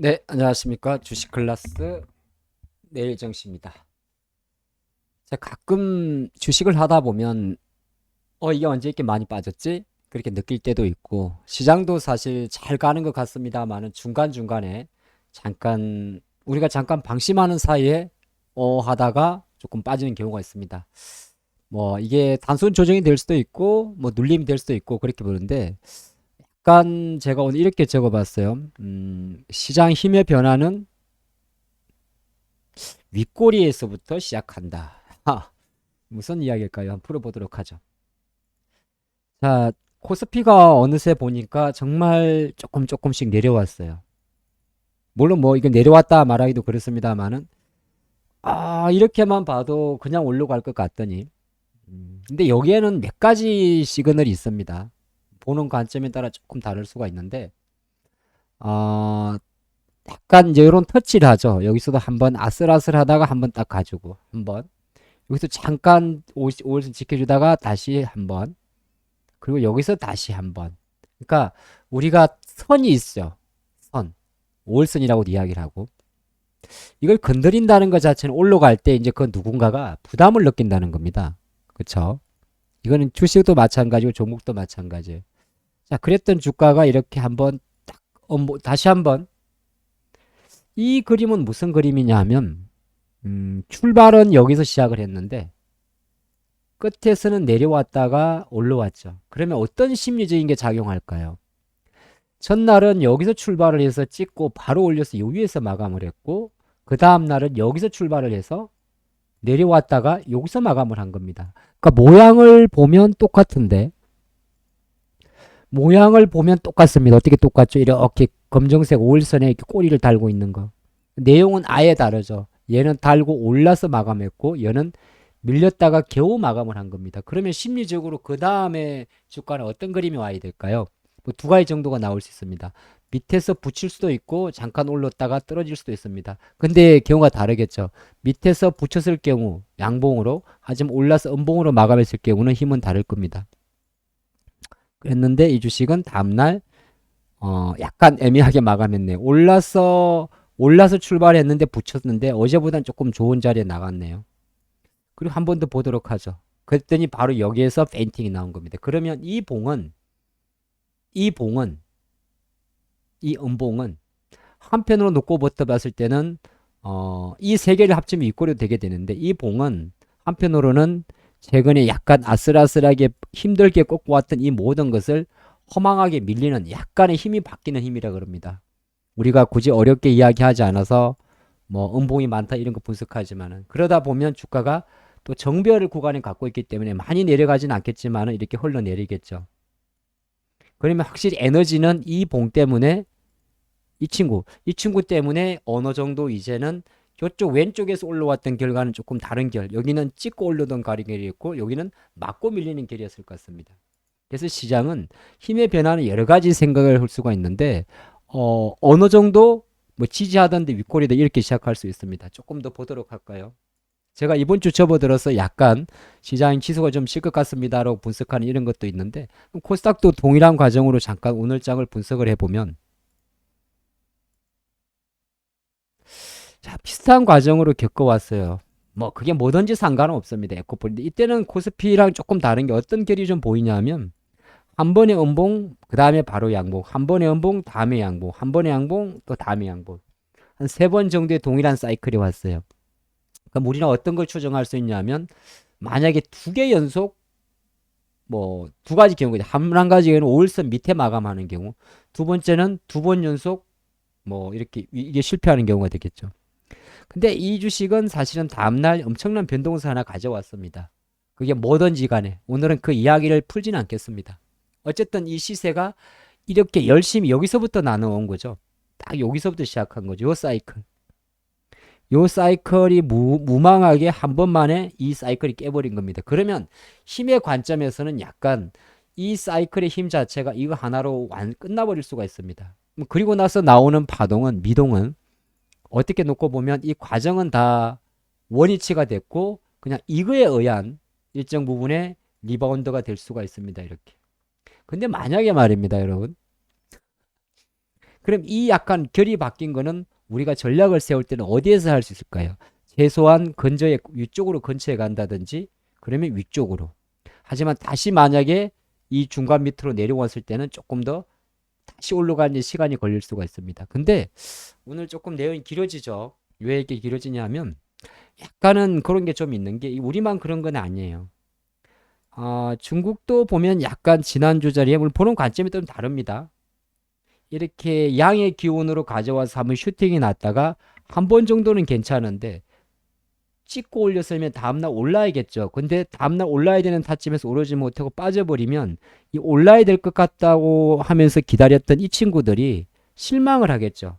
네, 안녕하십니까. 주식 클래스 내일정 씨입니다. 제가 가끔 주식을 하다 보면, 이게 언제 이렇게 많이 빠졌지? 그렇게 느낄 때도 있고, 시장도 사실 잘 가는 것 같습니다만은 중간중간에 우리가 잠깐 방심하는 사이에, 하다가 조금 빠지는 경우가 있습니다. 뭐, 이게 단순 조정이 될 수도 있고, 뭐, 눌림이 될 수도 있고, 그렇게 보는데, 약간 제가 오늘 이렇게 적어봤어요. 시장 힘의 변화는 윗꼬리에서부터 시작한다. 무슨 이야기일까요? 한번 풀어보도록 하죠. 자, 코스피가 어느새 보니까 정말 조금씩 내려왔어요. 물론 뭐 이게 내려왔다 말하기도 그렇습니다만은 이렇게만 봐도 그냥 올라갈 것 같더니 근데 여기에는 몇 가지 시그널이 있습니다. 보는 관점에 따라 조금 다를 수가 있는데 아, 약간 이제 이런 터치를 하죠. 여기서도 한번 아슬아슬하다가 한번 딱 가지고 한번 여기서 잠깐 5일선 지켜주다가 다시 한번 그리고 여기서 다시 한번 그러니까 우리가 선이 있죠. 선 5일선이라고 이야기를 하고 이걸 건드린다는 것 자체는 올라갈 때 이제 그 누군가가 부담을 느낀다는 겁니다. 그렇죠? 이거는 주식도 마찬가지고 종목도 마찬가지예요. 자, 그랬던 주가가 이렇게 한번 딱 다시 한번 이 그림은 무슨 그림이냐 하면 출발은 여기서 시작을 했는데 끝에서는 내려왔다가 올라왔죠. 그러면 어떤 심리적인 게 작용할까요? 첫날은 여기서 출발을 해서 찍고 바로 올려서 이 위에서 마감을 했고 그 다음 날은 여기서 출발을 해서 내려왔다가 여기서 마감을 한 겁니다. 그러니까 모양을 보면 똑같습니다. 어떻게 똑같죠? 이렇게 검정색 5일선에 이렇게 꼬리를 달고 있는 거. 내용은 아예 다르죠. 얘는 달고 올라서 마감했고 얘는 밀렸다가 겨우 마감을 한 겁니다. 그러면 심리적으로 그 다음에 주가는 어떤 그림이 와야 될까요? 뭐 두 가지 정도가 나올 수 있습니다. 밑에서 붙일 수도 있고 잠깐 올랐다가 떨어질 수도 있습니다. 근데 경우가 다르겠죠. 밑에서 붙였을 경우 양봉으로 하지만 올라서 음봉으로 마감했을 경우는 힘은 다를 겁니다. 그랬는데 이 주식은 다음날 약간 애매하게 마감했네요. 올라서 출발했는데 붙였는데 어제보단 조금 좋은 자리에 나갔네요. 그리고 한 번 더 보도록 하죠. 그랬더니 바로 여기에서 페인팅이 나온 겁니다. 그러면 이 봉은, 이 음봉은 한편으로 놓고 버텨봤을 때는 이 세 개를 합치면 윗꼬리도 되게 되는데 이 봉은 한편으로는 최근에 약간 아슬아슬하게 힘들게 꺾고 왔던 이 모든 것을 허망하게 밀리는 약간의 힘이 바뀌는 힘이라 그럽니다. 우리가 굳이 어렵게 이야기하지 않아서 뭐 음봉이 많다 이런 거 분석하지만은 그러다 보면 주가가 또 정배열 구간을 갖고 있기 때문에 많이 내려가지는 않겠지만은 이렇게 흘러내리겠죠. 그러면 확실히 에너지는 이 봉 때문에 이 친구 때문에 어느 정도 이제는 이쪽 왼쪽에서 올라왔던 결과는 조금 다른 결. 여기는 찍고 올려던 결이었고 여기는 맞고 밀리는 결이었을 것 같습니다. 그래서 시장은 힘의 변화는 여러 가지 생각을 할 수가 있는데 어느 정도 뭐 지지하던데 윗꼬리다 이렇게 시작할 수 있습니다. 조금 더 보도록 할까요? 제가 이번 주 접어들어서 약간 시장 지수가 좀 실 것 같습니다라고 분석하는 이런 것도 있는데 코스닥도 동일한 과정으로 잠깐 오늘장을 분석을 해보면 자, 비슷한 과정으로 겪어왔어요. 뭐 그게 뭐든지 상관은 없습니다. 에코폴인데 이때는 코스피랑 조금 다른 게 어떤 결이 좀 보이냐면 한 번에 음봉 그 다음에 바로 양봉 한 번에 음봉 다음에 양봉 한 번에 양봉 또 다음에 양봉 한 세 번 정도의 동일한 사이클이 왔어요. 그럼 우리는 어떤 걸 추정할 수 있냐면 만약에 두 개 연속 뭐 두 가지 경우에 한 가지는 5일선 밑에 마감하는 경우 두 번째는 두 번 연속 뭐 이렇게 이게 실패하는 경우가 되겠죠. 근데 이 주식은 사실은 다음날 엄청난 변동성 하나 가져왔습니다. 그게 뭐든지 간에 오늘은 그 이야기를 풀지는 않겠습니다. 어쨌든 이 시세가 이렇게 열심히 여기서부터 나눠온 거죠. 딱 여기서부터 시작한 거죠. 요 사이클. 요 사이클이 무망하게 한 번만에 이 사이클이 깨버린 겁니다. 그러면 힘의 관점에서는 약간 이 사이클의 힘 자체가 이거 하나로 끝나버릴 수가 있습니다. 그리고 나서 나오는 파동은 미동은 어떻게 놓고 보면 이 과정은 다 원위치가 됐고 그냥 이거에 의한 일정 부분의 리바운드가 될 수가 있습니다. 이렇게. 근데 만약에 말입니다, 여러분. 그럼 이 약간 결이 바뀐 거는 우리가 전략을 세울 때는 어디에서 할 수 있을까요? 최소한 근저에 위쪽으로 근처에 간다든지 그러면 위쪽으로. 하지만 다시 만약에 이 중간 밑으로 내려왔을 때는 조금 더 다시 올라가는 시간이 걸릴 수가 있습니다. 근데 오늘 조금 내용이 길어지죠. 왜 이렇게 길어지냐 하면 약간은 그런 게 좀 있는 게 우리만 그런 건 아니에요. 중국도 보면 약간 지난주 자리에 물론 보는 관점이 좀 다릅니다. 이렇게 양의 기운으로 가져와서 한번 슈팅이 났다가 한 번 정도는 괜찮은데 찍고 올렸으면 다음날 올라야겠죠. 근데 다음날 올라야 되는 타점에서 오르지 못하고 빠져버리면 이 올라야 될 것 같다고 하면서 기다렸던 이 친구들이 실망을 하겠죠.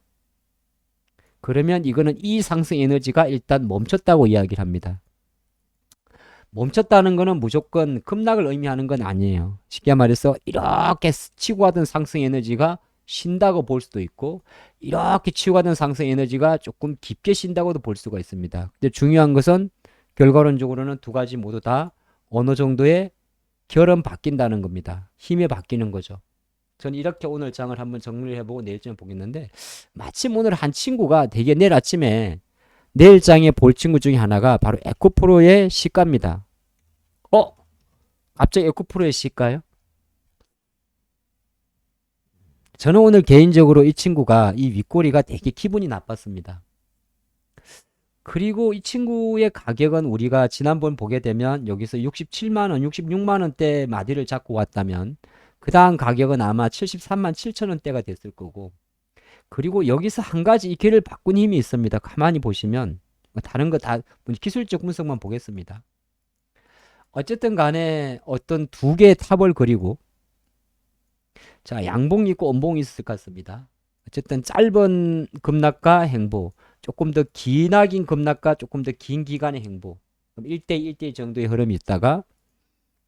그러면 이거는 이 상승 에너지가 일단 멈췄다고 이야기를 합니다. 멈췄다는 거는 무조건 급락을 의미하는 건 아니에요. 쉽게 말해서 이렇게 치고 가던 상승 에너지가 쉰다고 볼 수도 있고 이렇게 치고 가던 상승 에너지가 조금 깊게 쉰다고도 볼 수가 있습니다. 근데 중요한 것은 결과론적으로는 두 가지 모두 다 어느 정도의 결은 바뀐다는 겁니다. 힘이 바뀌는 거죠. 저는 이렇게 오늘 장을 한번 정리를 해보고 내일쯤 보겠는데 마침 오늘 한 친구가 되게 내일 아침에 내일 장에 볼 친구 중에 하나가 바로 에코프로의 시가입니다. 어? 갑자기 에코프로의 시가요? 저는 오늘 개인적으로 이 친구가 이 윗꼬리가 되게 기분이 나빴습니다. 그리고 이 친구의 가격은 우리가 지난번 보게 되면 여기서 67만원, 66만원대 마디를 잡고 왔다면 그 다음 가격은 아마 73만 7천원대가 됐을 거고 그리고 여기서 한 가지 이 길을 바꾼 힘이 있습니다. 가만히 보시면 다른 거 다 기술적 분석만 보겠습니다. 어쨌든 간에 어떤 두 개의 탑을 그리고 자 양봉이 있고 음봉이 있을 것 같습니다. 어쨌든 짧은 급락과 행보 조금 더 기나긴 급락과 조금 더 긴 기간의 행보 1대 1대 정도의 흐름이 있다가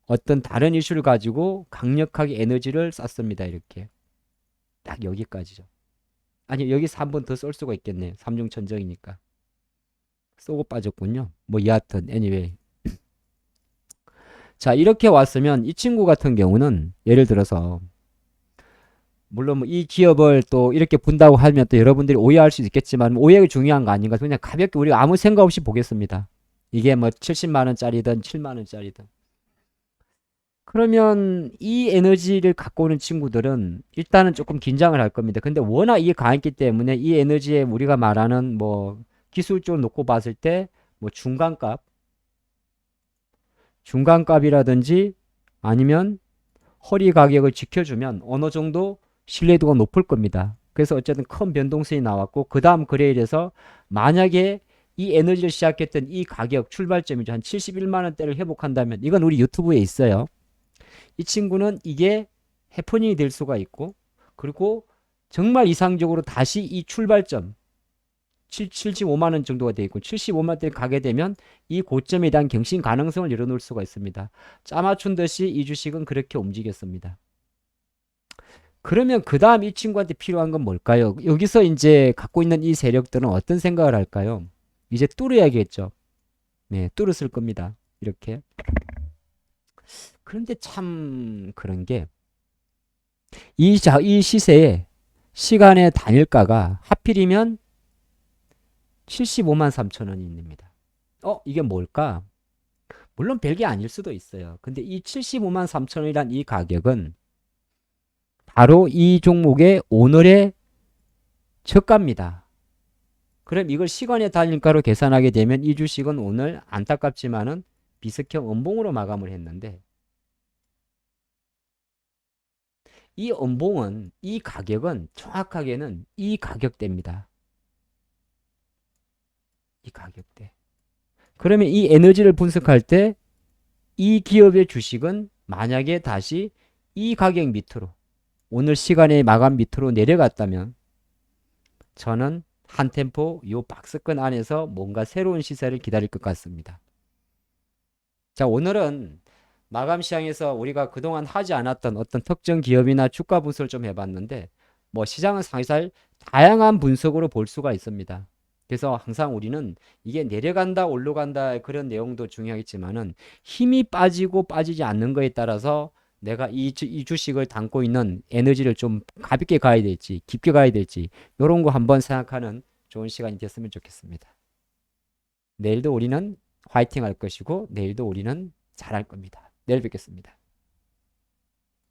어떤 다른 이슈를 가지고 강력하게 에너지를 쐈습니다. 이렇게 딱 여기까지죠. 아니 여기서 한 번 더 쏠 수가 있겠네요. 삼중천정이니까 쏘고 빠졌군요. 뭐 여하튼 anyway 자 이렇게 왔으면 이 친구 같은 경우는 예를 들어서 물론 뭐 이 기업을 또 이렇게 본다고 하면 또 여러분들이 오해할 수 있겠지만 오해가 중요한 거 아닌가 그냥 가볍게 우리가 아무 생각 없이 보겠습니다. 이게 뭐 70만 원짜리든 7만 원짜리든 그러면 이 에너지를 갖고 오는 친구들은 일단은 조금 긴장을 할 겁니다. 근데 워낙 이게 강했기 때문에 이 에너지에 우리가 말하는 뭐 기술적으로 놓고 봤을 때 뭐 중간값이라든지 아니면 허리 가격을 지켜주면 어느 정도 신뢰도가 높을 겁니다. 그래서 어쨌든 큰 변동성이 나왔고 그 다음 거래일에서 만약에 이 에너지를 시작했던 이 가격 출발점이죠. 한 71만 원대를 회복한다면 이건 우리 유튜브에 있어요. 이 친구는 이게 해프닝이 될 수가 있고 그리고 정말 이상적으로 다시 이 출발점 75만 원 정도가 되어 있고 75만 원대 가게 되면 이 고점에 대한 경신 가능성을 열어놓을 수가 있습니다. 짜맞춘 듯이 이 주식은 그렇게 움직였습니다. 그러면 그 다음 이 친구한테 필요한 건 뭘까요? 여기서 이제 갖고 있는 이 세력들은 어떤 생각을 할까요? 이제 뚫어야겠죠. 네, 뚫었을 겁니다. 이렇게. 그런데 참 그런 게 이 시세에 시간의 단일가가 하필이면 75만 3천 원입니다. 이게 뭘까? 물론 별게 아닐 수도 있어요. 근데 이 75만 3천 원이란 이 가격은 바로 이 종목의 오늘의 저가입니다. 그럼 이걸 시간의 단일가로 계산하게 되면 이 주식은 오늘 안타깝지만은 비석형 음봉으로 마감을 했는데 이 음봉은 이 가격은 정확하게는 이 가격대입니다. 이 가격대. 그러면 이 에너지를 분석할 때 이 기업의 주식은 만약에 다시 이 가격 밑으로 오늘 시간의 마감 밑으로 내려갔다면 저는 한 템포 요 박스권 안에서 뭔가 새로운 시세를 기다릴 것 같습니다. 자, 오늘은 마감 시장에서 우리가 그동안 하지 않았던 어떤 특정 기업이나 주가 분석을 좀 해봤는데 뭐 시장은 사실 다양한 분석으로 볼 수가 있습니다. 그래서 항상 우리는 이게 내려간다 올라간다 그런 내용도 중요하겠지만은 힘이 빠지고 빠지지 않는 거에 따라서 내가 이 주식을 담고 있는 에너지를 좀 가볍게 가야 될지, 깊게 가야 될지, 이런 거 한번 생각하는 좋은 시간이 됐으면 좋겠습니다. 내일도 우리는 화이팅 할 것이고, 내일도 우리는 잘할 겁니다. 내일 뵙겠습니다.